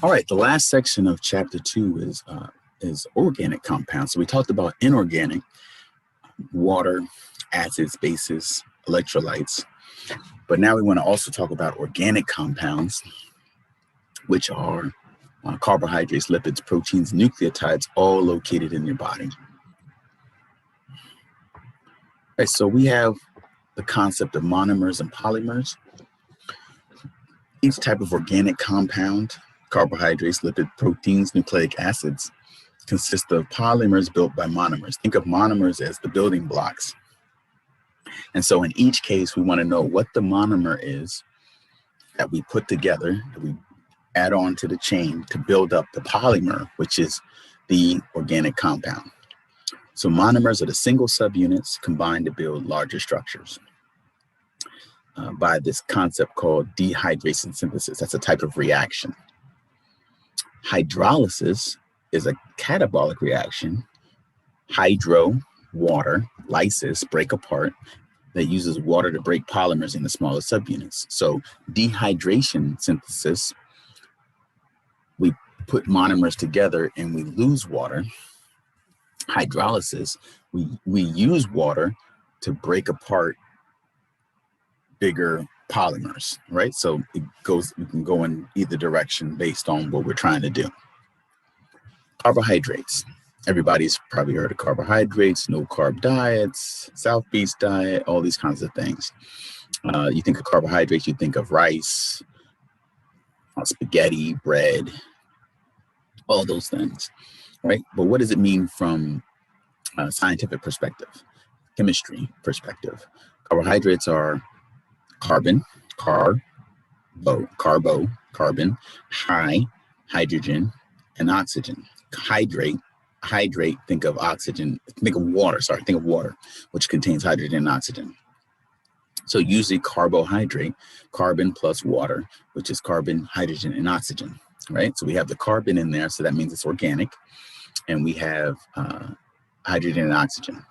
All right, the last section of chapter 2 is organic compounds. So we talked about inorganic, water, acids, bases, electrolytes. But now we want to also talk about organic compounds, which are carbohydrates, lipids, proteins, nucleotides, all located in your body. All right, so we have the concept of monomers and polymers. Each type of organic compound, carbohydrates, lipid, proteins, nucleic acids, consist of polymers built by monomers. Think of monomers as the building blocks. And so in each case, we want to know what the monomer is that we put together, that we add on to the chain to build up the polymer, which is the organic compound. So monomers are the single subunits combined to build larger structures by this concept called dehydration synthesis. That's a type of reaction. Hydrolysis is a catabolic reaction. Hydro, water, lysis, break apart, that uses water to break polymers into smaller subunits. So dehydration synthesis, we put monomers together and we lose water. Hydrolysis, we use water to break apart bigger polymers, right? So we can go in either direction based on what we're trying to do. Carbohydrates. Everybody's probably heard of carbohydrates, no carb diets, South Beach diet, all these kinds of things. You think of carbohydrates, you think of rice, spaghetti, bread, all those things, right? But what does it mean from a scientific perspective, chemistry perspective? Carbohydrates are carbon, carbon, hydrogen, and oxygen. Hydrate, think of oxygen, think of water, which contains hydrogen and oxygen. So usually carbohydrate, carbon plus water, which is carbon, hydrogen, and oxygen, right? So we have the carbon in there, so that means it's organic, and we have hydrogen and oxygen.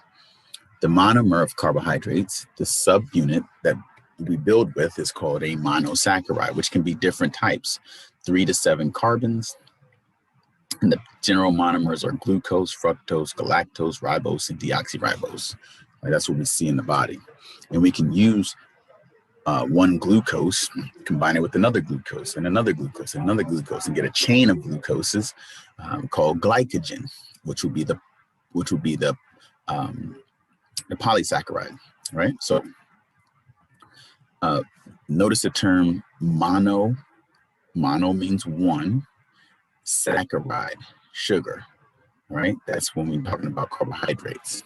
The monomer of carbohydrates, the subunit that we build with, is called a monosaccharide, which can be different types, 3 to 7 carbons. And the general monomers are glucose, fructose, galactose, ribose, and deoxyribose. Right? That's what we see in the body. And we can use one glucose, combine it with another glucose and another glucose and another glucose, and get a chain of glucoses called glycogen, which would be the polysaccharide, right? So notice the term mono. Mono means one. Saccharide, sugar, right? That's when we're talking about carbohydrates.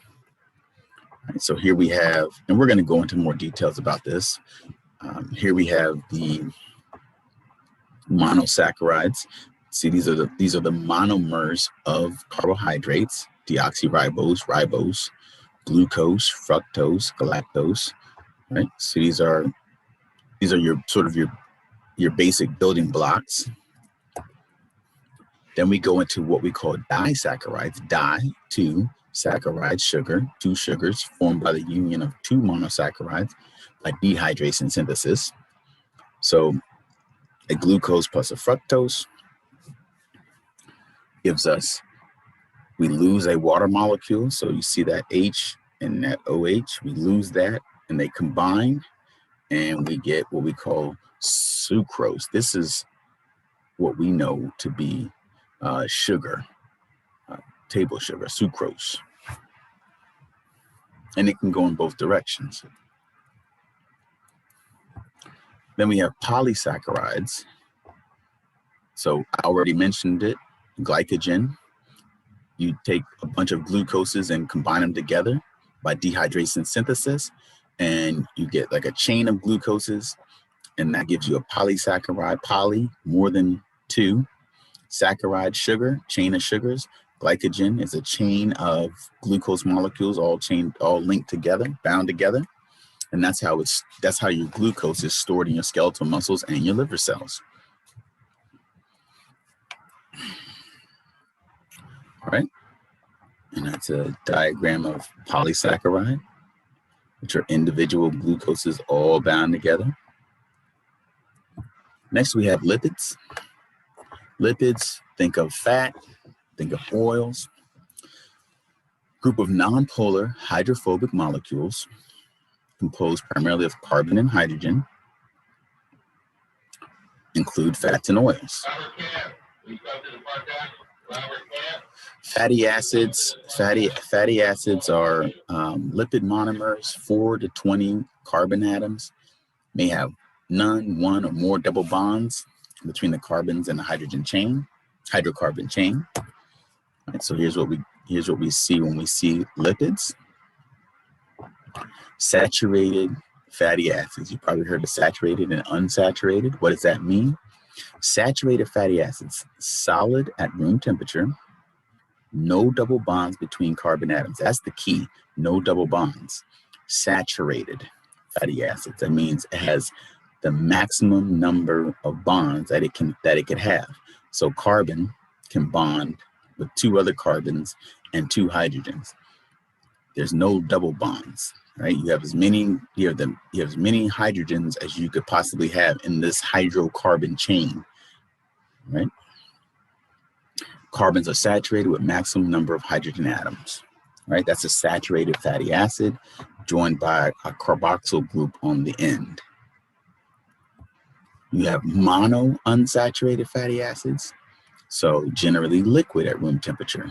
Right, so here we have, and we're going to go into more details about this. Here we have the monosaccharides. See, these are the monomers of carbohydrates: deoxyribose, ribose, glucose, fructose, galactose. Right. So these are your sort of your basic building blocks. Then we go into what we call disaccharides. Two saccharides, sugar, 2 sugars formed by the union of 2 monosaccharides by dehydration synthesis. So a glucose plus a fructose gives us, we lose a water molecule. So you see that H and that OH, we lose that and they combine and we get what we call sucrose. This is what we know to be sugar, table sugar, sucrose. And it can go in both directions. Then we have polysaccharides. So I already mentioned it, glycogen. You take a bunch of glucoses and combine them together by dehydration synthesis, and you get like a chain of glucoses, and that gives you a polysaccharide. Poly, more than 2. Saccharide, sugar, chain of sugars. Glycogen is a chain of glucose molecules, all linked together, bound together. And that's how your glucose is stored in your skeletal muscles and your liver cells. All right. And that's a diagram of polysaccharide, which are individual glucoses all bound together. Next, we have lipids. Lipids, think of fat, think of oils. Group of nonpolar hydrophobic molecules composed primarily of carbon and hydrogen, include fats and oils. Fatty acids are lipid monomers, 4 to 20 carbon atoms, may have none, one, or more double bonds between the carbons and the hydrocarbon chain. All right, so here's what we see when we see lipids. Saturated fatty acids. You probably heard of saturated and unsaturated. What does that mean? Saturated fatty acids, solid at room temperature, no double bonds between carbon atoms. That's the key, no double bonds. Saturated fatty acids, that means it has the maximum number of bonds that it could have. So carbon can bond with 2 other carbons and 2 hydrogens. There's no double bonds, right? You have as many hydrogens as you could possibly have in this hydrocarbon chain, right? Carbons are saturated with maximum number of hydrogen atoms, right? That's a saturated fatty acid joined by a carboxyl group on the end. You have mono unsaturated fatty acids, so generally liquid at room temperature.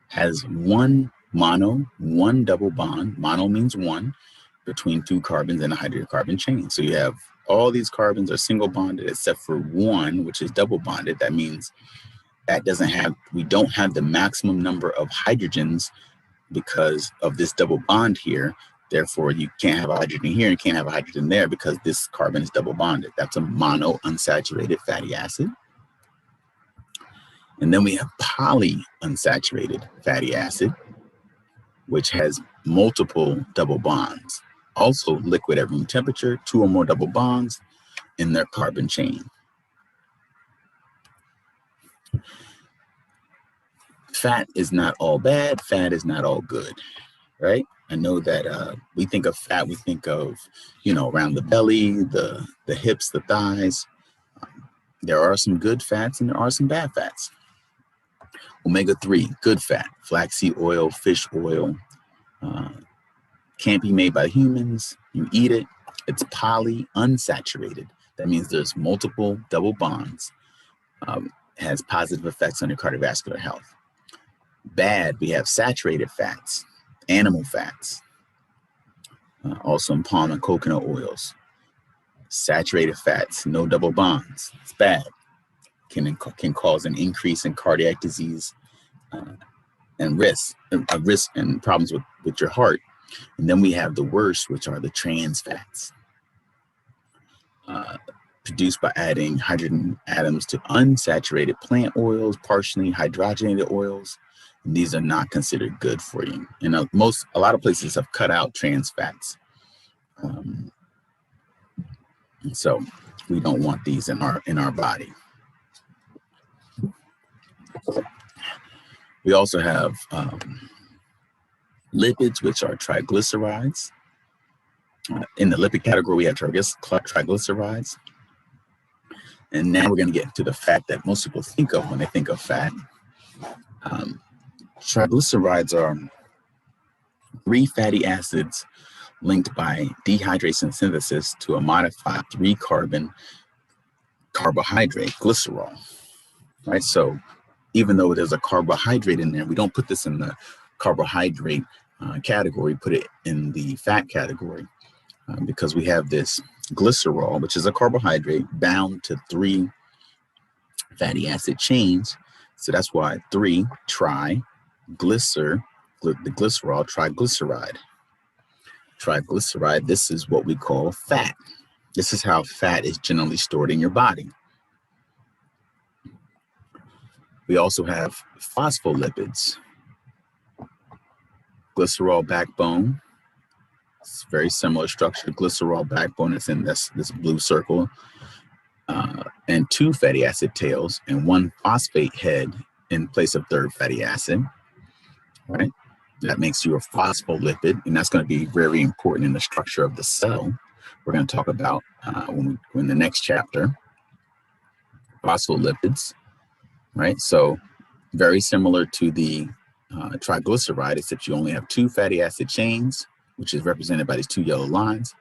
Has one double bond. Mono means 1 between 2 carbons in a hydrocarbon chain. So you have all these carbons are single bonded except for 1, which is double bonded. That means that we don't have the maximum number of hydrogens because of this double bond here. Therefore, you can't have a hydrogen here and can't have a hydrogen there because this carbon is double bonded. That's a mono unsaturated fatty acid. And then we have polyunsaturated fatty acid, which has multiple double bonds. Also liquid at room temperature, 2 or more double bonds in their carbon chain. Fat is not all bad, fat is not all good, right? I know that we think of fat, we think of, around the belly, the hips, the thighs. There are some good fats and there are some bad fats. Omega-3, good fat, flaxseed oil, fish oil, can't be made by humans. You eat it, it's polyunsaturated. That means there's multiple double bonds, has positive effects on your cardiovascular health. Bad, we have saturated fats, animal fats, also in palm and coconut oils. Saturated fats, no double bonds, it's bad. Can cause an increase in cardiac disease and risk and problems with your heart. And then we have the worst, which are the trans fats, produced by adding hydrogen atoms to unsaturated plant oils, partially hydrogenated oils. And these are not considered good for you. And a lot of places have cut out trans fats. So we don't want these in our body. We also have lipids, which are triglycerides. In the lipid category, we have triglycerides. And now we're going to get into the fat that most people think of when they think of fat. Triglycerides are 3 fatty acids linked by dehydration synthesis to a modified 3-carbon carbohydrate, glycerol. Right? So even though there's a carbohydrate in there, we don't put this in the carbohydrate category, put it in the fat category because we have this glycerol, which is a carbohydrate bound to 3 fatty acid chains. So that's why 3 the glycerol, triglyceride. Triglyceride, this is what we call fat. This is how fat is generally stored in your body. We also have phospholipids. Glycerol backbone. It's very similar structure. Glycerol backbone is in this blue circle. And 2 fatty acid tails and 1 phosphate head in place of 3rd fatty acid. Right? That makes you a phospholipid, and that's going to be very important in the structure of the cell. We're going to talk about in the next chapter. Phospholipids. right? So very similar to the triglyceride, except you only have two fatty acid chains, which is represented by these two yellow lines.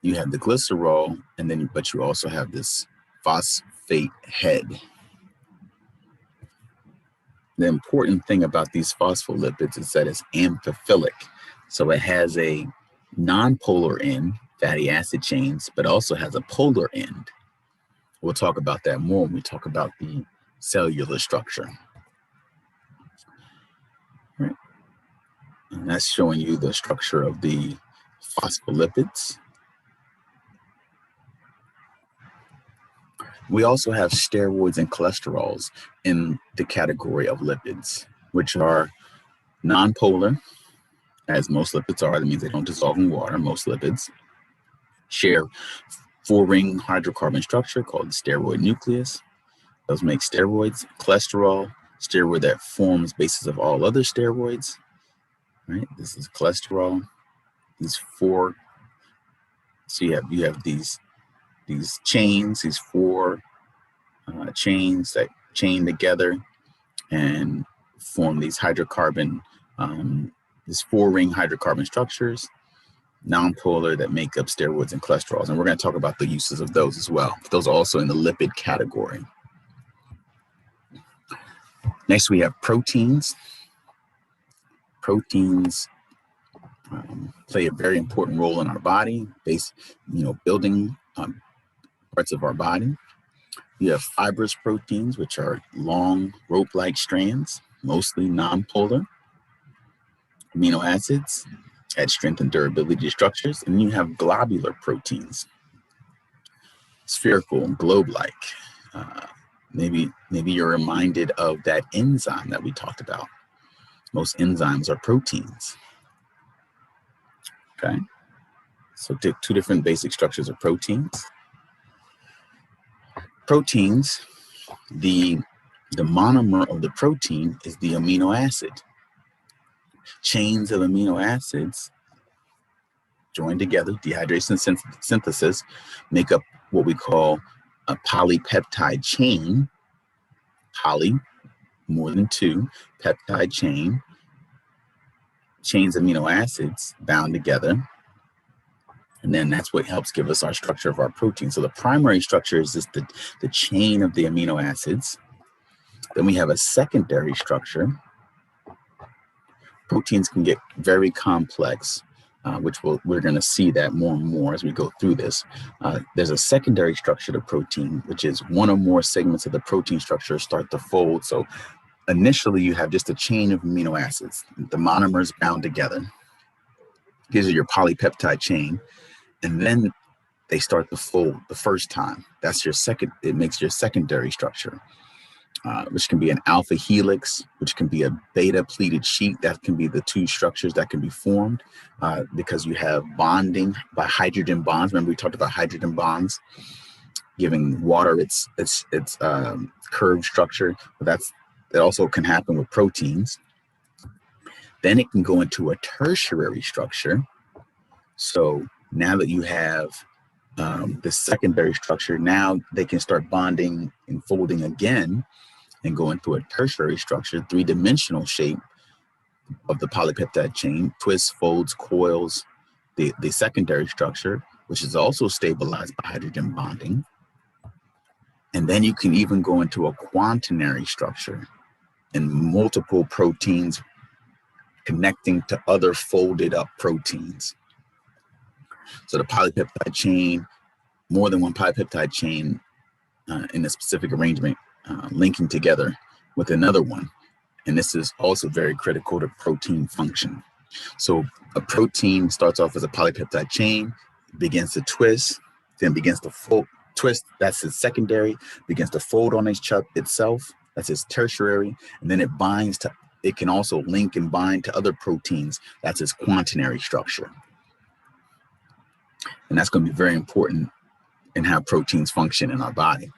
You have the glycerol, and then but you also have this phosphate head. The important thing about these phospholipids is that it's amphiphilic. So it has a non-polar end, fatty acid chains, but also has a polar end. We'll talk about that more when we talk about the cellular structure. Right. And that's showing you the structure of the phospholipids. We also have steroids and cholesterols in the category of lipids, which are non-polar, as most lipids are. That means they don't dissolve in water. Most lipids share four-ring hydrocarbon structure called the steroid nucleus. Those make steroids. Cholesterol, steroid that forms basis of all other steroids. Right. This is cholesterol. These four. So you have these chains, these four chains that chain together and form these hydrocarbon, these four-ring hydrocarbon structures, non-polar, that make up steroids and cholesterols. And we're going to talk about the uses of those as well. Those are also in the lipid category. Next, we have proteins. Proteins play a very important role in our body, building parts of our body. You have fibrous proteins, which are long rope-like strands, mostly non-polar. Amino acids add strength and durability to structures. And you have globular proteins, spherical and globe-like. Maybe you're reminded of that enzyme that we talked about. Most enzymes are proteins. Okay, so two different basic structures of proteins. Proteins, the monomer of the protein is the amino acid. Chains of amino acids join together, dehydration synthesis, make up what we call a polypeptide chain. Poly, more than two, peptide chain. Chains of amino acids bound together. And then that's what helps give us our structure of our protein. So the primary structure is just the chain of the amino acids. Then we have a secondary structure. Proteins can get very complex, which we're going to see that more and more as we go through this. There's a secondary structure to protein, which is one or more segments of the protein structure start to fold. So initially, you have just a chain of amino acids, the monomers bound together. These are your polypeptide chain. And then they start to fold the first time. That's your it makes your secondary structure, which can be an alpha helix, which can be a beta pleated sheet. That can be the two structures that can be formed because you have bonding by hydrogen bonds. Remember, we talked about hydrogen bonds giving water its curved structure. But that also can happen with proteins. Then it can go into a tertiary structure. So now that you have the secondary structure, now they can start bonding and folding again and go into a tertiary structure, three-dimensional shape of the polypeptide chain, twists, folds, coils, the secondary structure, which is also stabilized by hydrogen bonding. And then you can even go into a quaternary structure and multiple proteins connecting to other folded up proteins. So the polypeptide chain, more than one polypeptide chain in a specific arrangement, linking together with another one. And this is also very critical to protein function. So a protein starts off as a polypeptide chain, begins to twist, then begins to fold, twist, that's its secondary, begins to fold on itself, that's its tertiary, and then it can also link and bind to other proteins, that's its quaternary structure. And that's going to be very important in how proteins function in our body.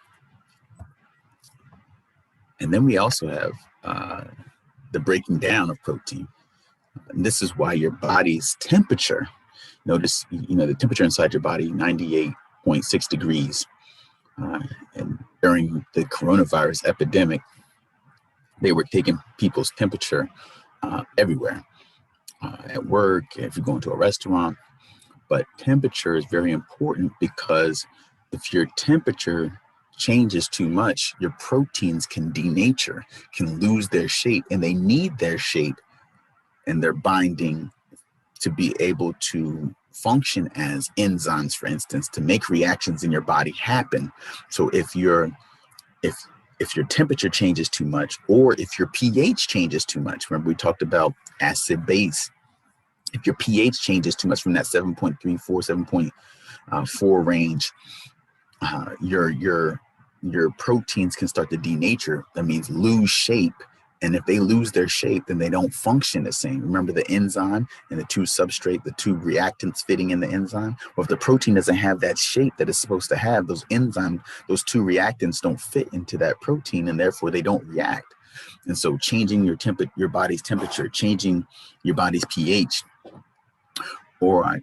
And then we also have the breaking down of protein. And this is why your body's temperature, notice, the temperature inside your body, 98.6 degrees. And during the coronavirus epidemic, They were taking people's temperature everywhere, at work, if you go into a restaurant. But temperature is very important because if your temperature changes too much, your proteins can denature, can lose their shape, and they need their shape and their binding to be able to function as enzymes, for instance, to make reactions in your body happen. So if your temperature changes too much, or if your pH changes too much, remember we talked about acid base. If your pH changes too much from that 7.34, 7.4 range, your proteins can start to denature. That means lose shape. And if they lose their shape, then they don't function the same. Remember the enzyme and the two substrate, the two reactants fitting in the enzyme? Well, if the protein doesn't have that shape that it's supposed to have, those enzymes, those two reactants don't fit into that protein, and therefore they don't react. And so changing your body's temperature, changing your body's pH, or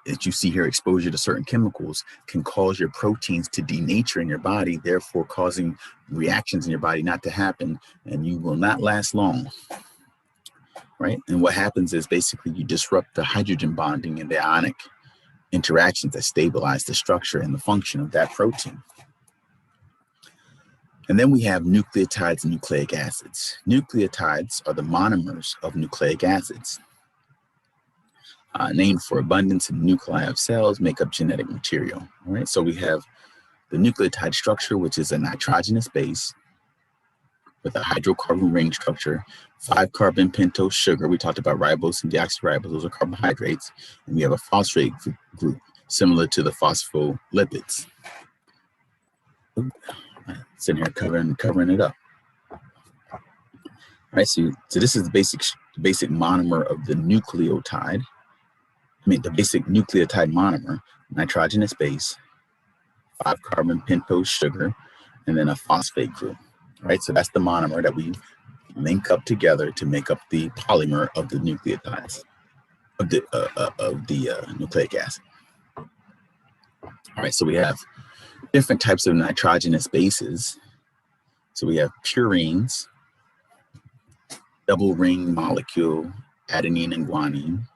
as you see here, exposure to certain chemicals can cause your proteins to denature in your body, therefore causing reactions in your body not to happen, and you will not last long, right? And what happens is basically you disrupt the hydrogen bonding and the ionic interactions that stabilize the structure and the function of that protein. And then we have nucleotides and nucleic acids. Nucleotides are the monomers of nucleic acids. Named for abundance in nuclei of cells, make up genetic material. All right, so we have the nucleotide structure, which is a nitrogenous base with a hydrocarbon ring structure, 5-carbon pentose sugar. We talked about ribose and deoxyribose, those are carbohydrates. And we have a phosphate group similar to the phospholipids. Sitting here covering it up. All right, so this is the basic monomer of the nucleotide. The basic nucleotide monomer, nitrogenous base, 5-carbon pentose sugar, and then a phosphate group, right? So that's the monomer that we link up together to make up the polymer of the nucleotides, of the nucleic acid. All right, so we have different types of nitrogenous bases. So we have purines, double ring molecule, adenine and guanine.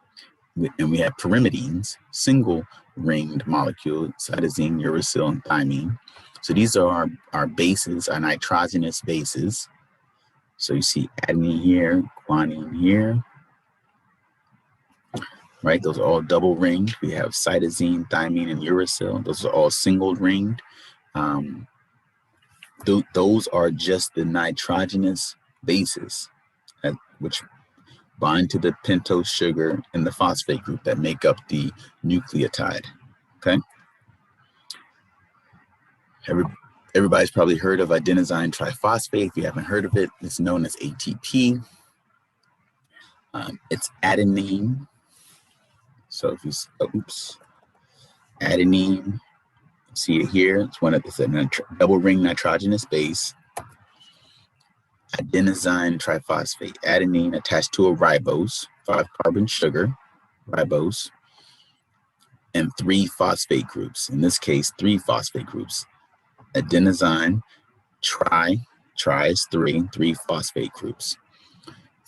And we have pyrimidines, single ringed molecule, cytosine, uracil, and thymine. So these are our bases, our nitrogenous bases. So you see adenine here, guanine here, right? Those are all double ringed. We have cytosine, thymine, and uracil. Those are all single ringed. Those are just the nitrogenous bases, which bind to the pentose sugar and the phosphate group that make up the nucleotide, okay? Everybody's probably heard of adenosine triphosphate. If you haven't heard of it, it's known as ATP. It's adenine. So if you, adenine, see it here, it's a double ring nitrogenous base. Adenosine triphosphate, adenine attached to a ribose, 5-carbon sugar, ribose, and 3 phosphate groups. In this case, 3 phosphate groups. Adenosine, tri is 3 phosphate groups.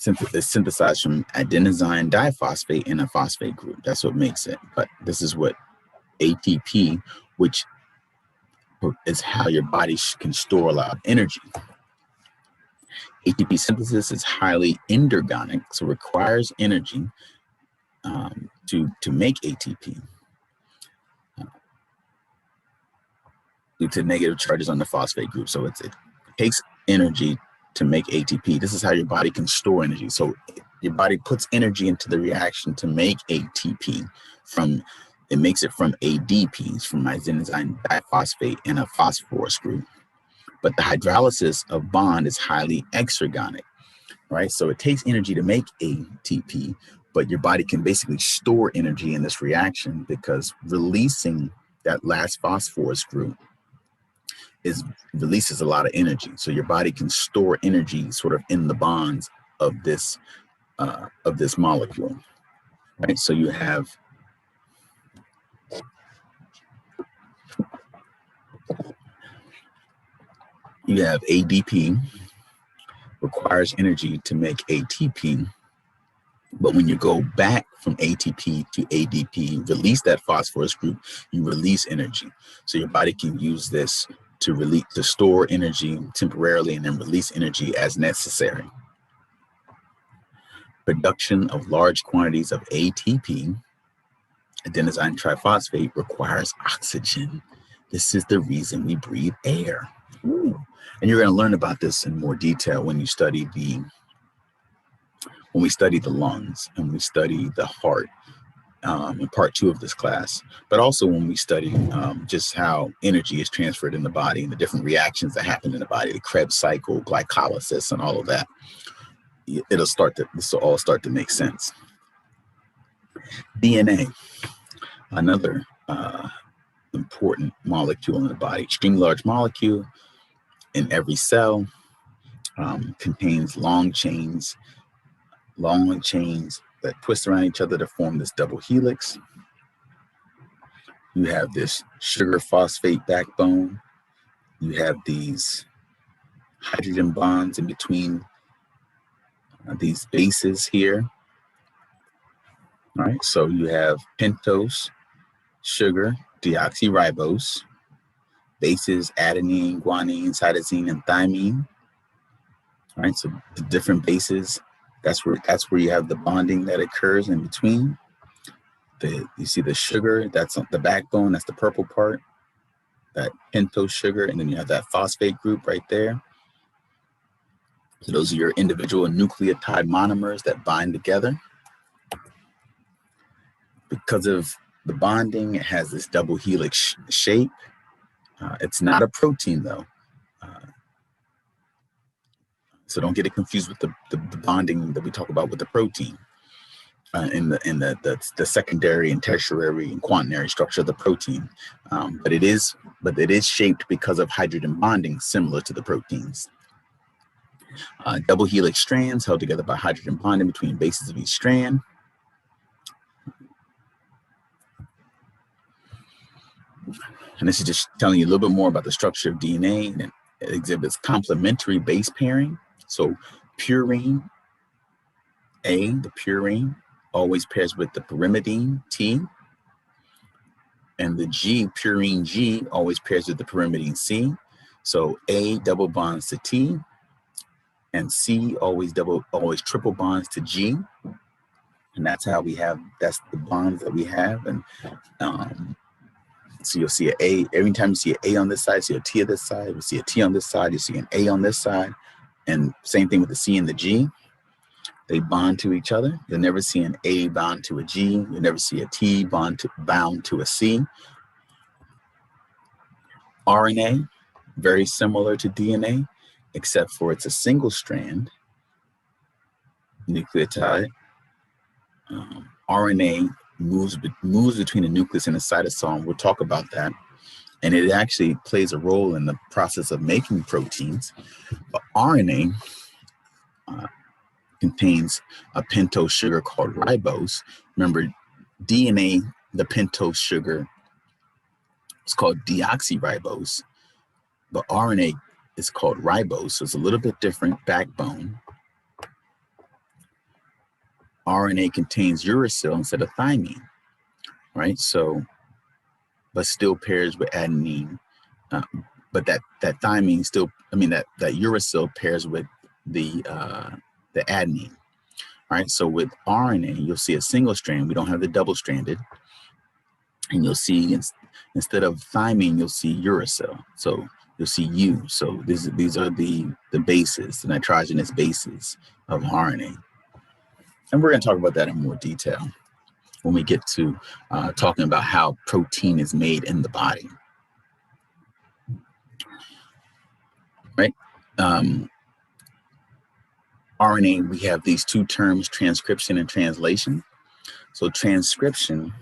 It's synthesized from adenosine diphosphate in a phosphate group. That's what makes it. But this is what ATP, which is how your body can store a lot of energy. ATP synthesis is highly endergonic, so requires energy to make ATP due to negative charges on the phosphate group. So it takes energy to make ATP. This is how your body can store energy. So your body puts energy into the reaction to make ATP it makes it from ADPs, from adenosine diphosphate and a phosphorus group. But the hydrolysis of bond is highly exergonic, right? So it takes energy to make ATP, but your body can basically store energy in this reaction because releasing that last phosphorus group releases a lot of energy. So your body can store energy sort of in the bonds of this molecule, right? So you have ADP requires energy to make ATP. But when you go back from ATP to ADP, release that phosphorus group, you release energy. So your body can use this to store energy temporarily and then release energy as necessary. Production of large quantities of ATP, adenosine triphosphate, requires oxygen. This is the reason we breathe air. Ooh. And you're going to learn about this in more detail when we study the lungs and we study the heart in part 2 of this class, but also when we study just how energy is transferred in the body and the different reactions that happen in the body, the Krebs cycle, glycolysis, and all of that. This will all start to make sense. DNA, another important molecule in the body, extremely large molecule in every cell, contains long chains that twist around each other to form this double helix. You have this sugar phosphate backbone. You have these hydrogen bonds in between these bases here. All right, so you have pentose, sugar, deoxyribose, bases adenine, guanine, cytosine, and thymine. All right, so the different bases, that's where you have the bonding that occurs in between. You see the sugar, that's the backbone, that's the purple part, that pentose sugar, and then you have that phosphate group right there. So those are your individual nucleotide monomers that bind together. Because of the bonding, it has this double helix shape. It's not a protein though. So don't get it confused with the bonding that we talk about with the protein in the secondary and tertiary and quaternary structure of the protein. But it is shaped because of hydrogen bonding similar to the proteins. Double helix strands held together by hydrogen bonding between bases of each strand. And this is just telling you a little bit more about the structure of DNA, and it exhibits complementary base pairing. So purine A, the purine, always pairs with the pyrimidine T, and the G, purine G, always pairs with the pyrimidine C. So A double bonds to T, and C always triple bonds to G. And that's the bonds that we have. And so you'll see an A, every time you see an A on this side, you see a T on this side, you see a T on this side, you see an A on this side, and same thing with the C and the G. They bond to each other. You'll never see an A bound to a G. You'll never see a T bound to a C. RNA, very similar to DNA, except for it's a single strand nucleotide. RNA moves between the nucleus and the cytosol. We'll talk about that. And it actually plays a role in the process of making proteins. But RNA contains a pentose sugar called ribose. Remember, DNA, the pentose sugar, is called deoxyribose, but RNA is called ribose, so it's a little bit different backbone. RNA contains uracil instead of thymine, right? So, but still pairs with adenine, but that thymine still, that uracil pairs with the adenine. All right, so with RNA, you'll see a single strand. We don't have the double-stranded. And you'll see, instead of thymine, you'll see uracil. So you'll see U. So these are the bases, the nitrogenous bases of RNA. And we're going to talk about that in more detail when we get to talking about how protein is made in the body. Right? RNA, we have these two terms, transcription and translation. So transcription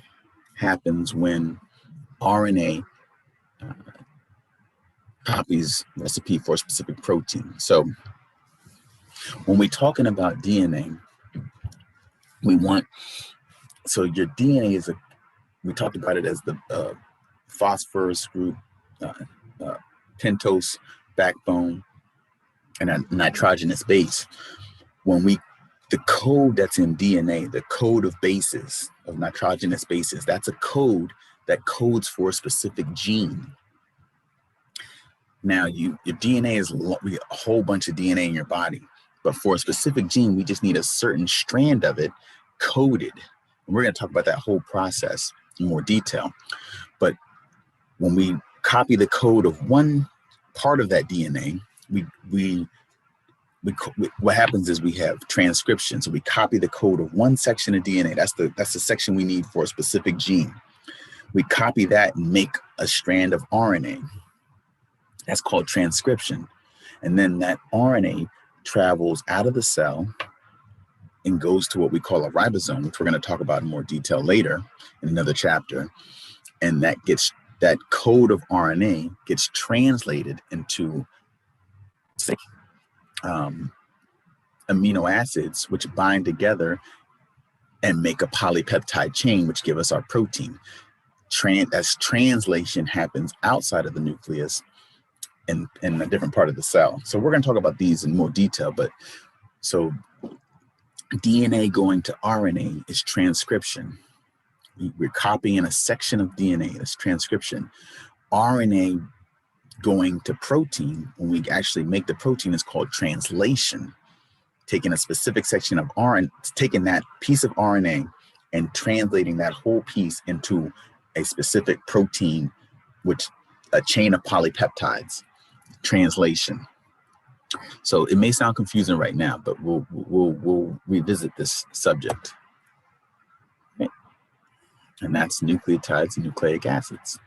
happens when RNA copies recipe for a specific protein. So when we're talking about DNA, so your DNA we talked about it as the phosphorus group, pentose backbone, and a nitrogenous base. The code that's in DNA, the code of bases, of nitrogenous bases, that's a code that codes for a specific gene. Now, your DNA is a whole bunch of DNA in your body, but for a specific gene, we just need a certain strand of it coded. And we're going to talk about that whole process in more detail. But when we copy the code of one part of that DNA, what happens is we have transcription. So we copy the code of one section of DNA. That's the section we need for a specific gene. We copy that and make a strand of RNA. That's called transcription. And then that RNA travels out of the cell and goes to what we call a ribosome, which we're going to talk about in more detail later in another chapter. And that code of RNA gets translated into amino acids, which bind together and make a polypeptide chain, which give us our protein. As translation happens outside of the nucleus in a different part of the cell. So we're going to talk about these in more detail, but so DNA going to RNA is transcription. We're copying a section of DNA, that's transcription. RNA going to protein, when we actually make the protein, is called translation. Taking a specific section of RNA, taking that piece of RNA and translating that whole piece into a specific protein, which a chain of polypeptides, translation. So it may sound confusing right now, but we'll revisit this subject. Okay. And that's nucleotides and nucleic acids.